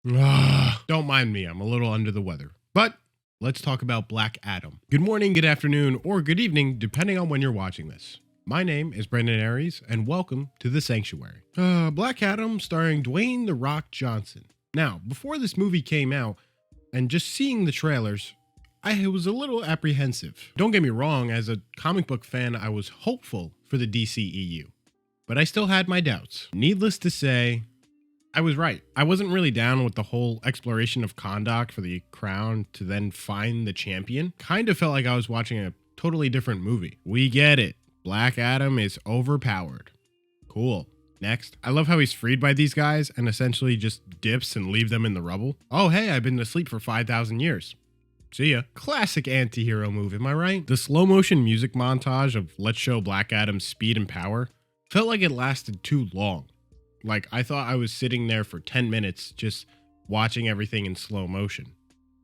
Don't mind me, I'm a little under the weather. But let's talk about Black Adam. Good morning, good afternoon, or good evening, depending on when you're watching this. My name is Brandon Aries, and welcome to The Sanctuary. Black Adam starring Dwayne "The Rock" Johnson. Now, before this movie came out, and just seeing the trailers, I was a little apprehensive. Don't get me wrong, as a comic book fan, I was hopeful for the DCEU, but I still had my doubts. Needless to say, I was right. I wasn't really down with the whole exploration of Kahndaq for the crown to then find the champion. Kind of felt like I was watching a totally different movie. We get it. Black Adam is overpowered. Cool. Next. I love how he's freed by these guys and essentially just dips and leave them in the rubble. Oh, hey, I've been asleep for 5,000 years. See ya. Classic anti-hero move, am I right? The slow motion music montage of Let's Show Black Adam's speed and power felt like it lasted too long. Like, I thought I was sitting there for 10 minutes just watching everything in slow motion.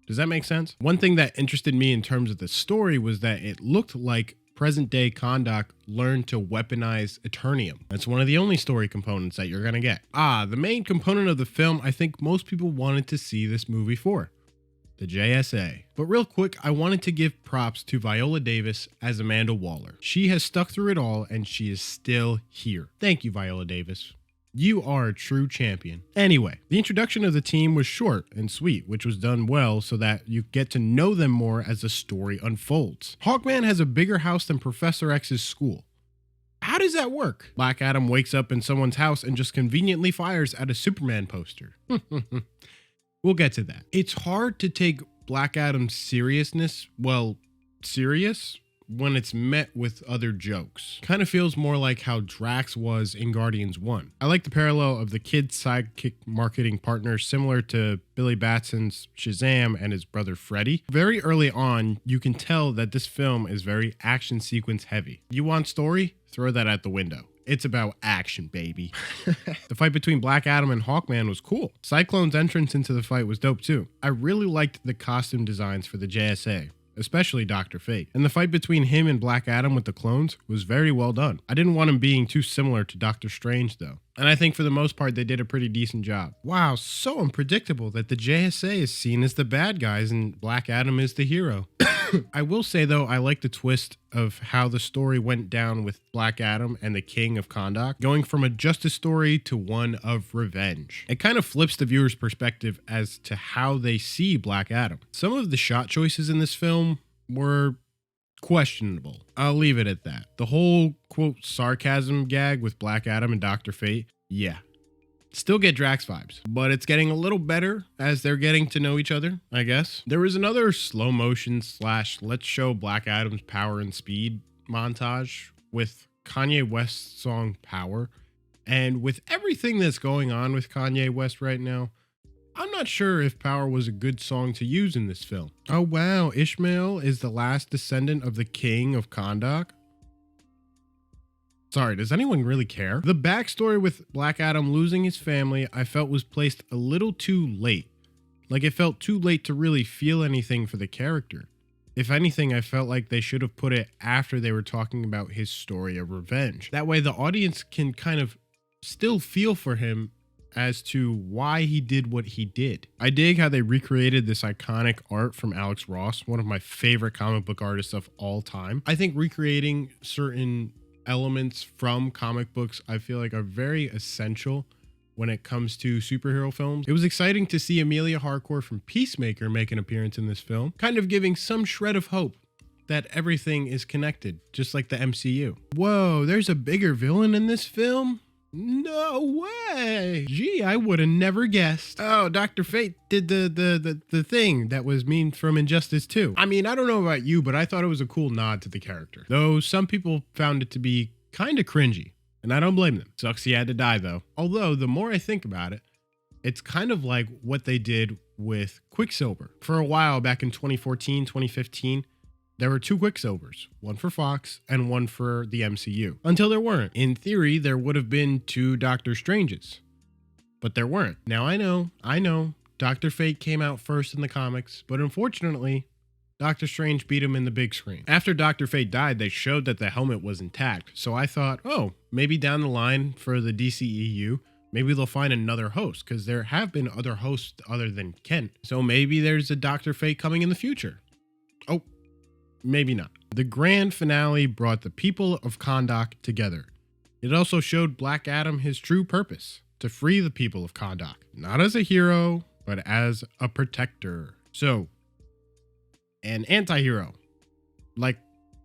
Does that make sense? One thing that interested me in terms of the story was that it looked like present-day Kahndaq learned to weaponize Eternium. That's one of the only story components that you're gonna get. The main component of the film I think most people wanted to see this movie for. The JSA. But real quick, I wanted to give props to Viola Davis as Amanda Waller. She has stuck through it all and she is still here. Thank you, Viola Davis. You are a true champion. Anyway, the introduction of the team was short and sweet, which was done well so that you get to know them more as the story unfolds. Hawkman has a bigger house than Professor X's school. How does that work? Black Adam wakes up in someone's house and just conveniently fires at a Superman poster. We'll get to that. It's hard to take Black Adam's seriousness, serious, when it's met with other jokes. Kind of feels more like how Drax was in Guardians 1. I like the parallel of the kid sidekick marketing partner similar to Billy Batson's Shazam and his brother Freddy. Very early on, you can tell that this film is very action sequence heavy. You want story? Throw that out the window. It's about action, baby. The fight between Black Adam and Hawkman was cool. Cyclone's entrance into the fight was dope too. I really liked the costume designs for the JSA, especially Dr. Fate. And the fight between him and Black Adam with the clones was very well done. I didn't want him being too similar to Doctor Strange though. And I think for the most part, they did a pretty decent job. Wow, so unpredictable that the JSA is seen as the bad guys and Black Adam is the hero. I will say though, I like the twist of how the story went down with Black Adam and the King of Kahndaq, going from a justice story to one of revenge. It kind of flips the viewer's perspective as to how they see Black Adam. Some of the shot choices in this film were questionable. I'll leave it at that. The whole quote sarcasm gag with Black Adam and Dr. Fate, yeah. Still get Drax vibes, but it's getting a little better as they're getting to know each other, I guess. There was another slow motion / let's show Black Adam's power and speed montage with Kanye West's song Power. And with everything that's going on with Kanye West right now, I'm not sure if Power was a good song to use in this film. Oh wow, Ishmael is the last descendant of the King of Kahndaq? Sorry, does anyone really care? The backstory with Black Adam losing his family I felt was placed a little too late. Like it felt too late to really feel anything for the character. If anything, I felt like they should have put it after they were talking about his story of revenge. That way the audience can kind of still feel for him as to why he did what he did. I dig how they recreated this iconic art from Alex Ross, one of my favorite comic book artists of all time. I think recreating certain elements from comic books I feel like are very essential when it comes to superhero films. It was exciting to see Amelia Harcourt from Peacemaker make an appearance in this film, kind of giving some shred of hope that everything is connected, just like the MCU. Whoa, there's a bigger villain in this film? No way! Gee, I would have never guessed. Oh, Dr. Fate did the thing that was mean from Injustice 2. I mean, I don't know about you, but I thought it was a cool nod to the character. Though some people found it to be kinda cringy, and I don't blame them. Sucks he had to die though. Although, the more I think about it, it's kind of like what they did with Quicksilver. For a while, back in 2014, 2015, there were two Quicksilvers, one for Fox and one for the MCU. Until there weren't. In theory, there would have been two Doctor Stranges, but there weren't. Now I know, Dr. Fate came out first in the comics, but unfortunately, Doctor Strange beat him in the big screen. After Dr. Fate died, they showed that the helmet was intact, so I thought, oh, maybe down the line for the DCEU, Maybe they'll find another host, because there have been other hosts other than Kent. So maybe there's a Dr. Fate coming in the future. Oh, maybe not. The grand finale brought the people of Kahndaq together. It also showed Black Adam his true purpose, to free the people of Kahndaq, not as a hero, but as a protector. So, an anti-hero, like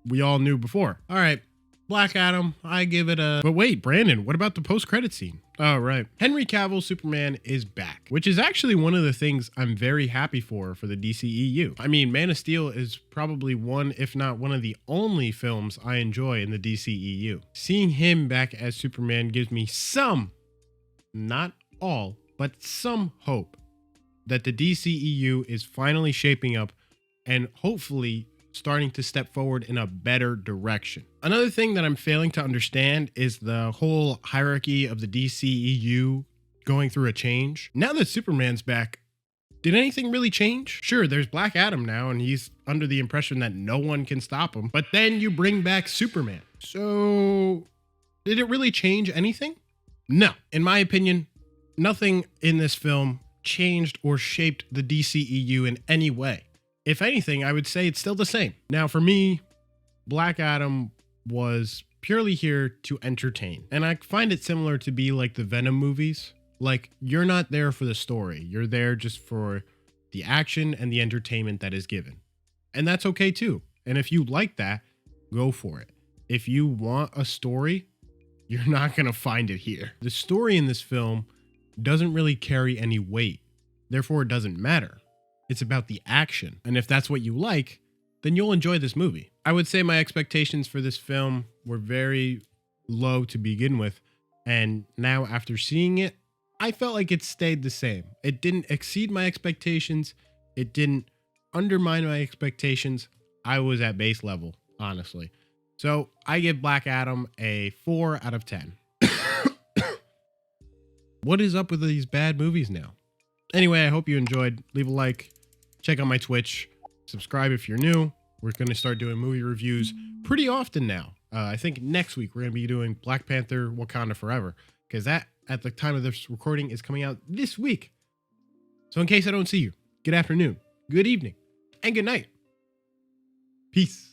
we all knew before. All right, Black Adam, I give it a... But wait, Brandon, what about the post-credit scene? Oh, right. Henry Cavill's Superman is back, which is actually one of the things I'm very happy for the DCEU. I mean, Man of Steel is probably one, if not one of the only films I enjoy in the DCEU. Seeing him back as Superman gives me some, not all, but some hope that the DCEU is finally shaping up and hopefully starting to step forward in a better direction. Another thing that I'm failing to understand is the whole hierarchy of the DCEU going through a change. Now that Superman's back, did anything really change? Sure, there's Black Adam now, and he's under the impression that no one can stop him, but then you bring back Superman. So, did it really change anything? No. In my opinion, nothing in this film changed or shaped the DCEU in any way. If anything, I would say it's still the same. Now, for me, Black Adam was purely here to entertain. And I find it similar to be like the Venom movies. Like, you're not there for the story. You're there just for the action and the entertainment that is given. And that's okay too. And if you like that, go for it. If you want a story, you're not going to find it here. The story in this film doesn't really carry any weight. Therefore, it doesn't matter. It's about the action. And if that's what you like, then you'll enjoy this movie. I would say my expectations for this film were very low to begin with. And now after seeing it, I felt like it stayed the same. It didn't exceed my expectations. It didn't undermine my expectations. I was at base level, honestly. So I give Black Adam a 4 out of 10. What is up with these bad movies now? Anyway, I hope you enjoyed. Leave a like, check out my Twitch, subscribe if you're new. We're going to start doing movie reviews pretty often now. I think next week we're going to be doing Black Panther Wakanda Forever, because that, at the time of this recording, is coming out this week. So in case I don't see you, good afternoon, good evening, and good night. Peace.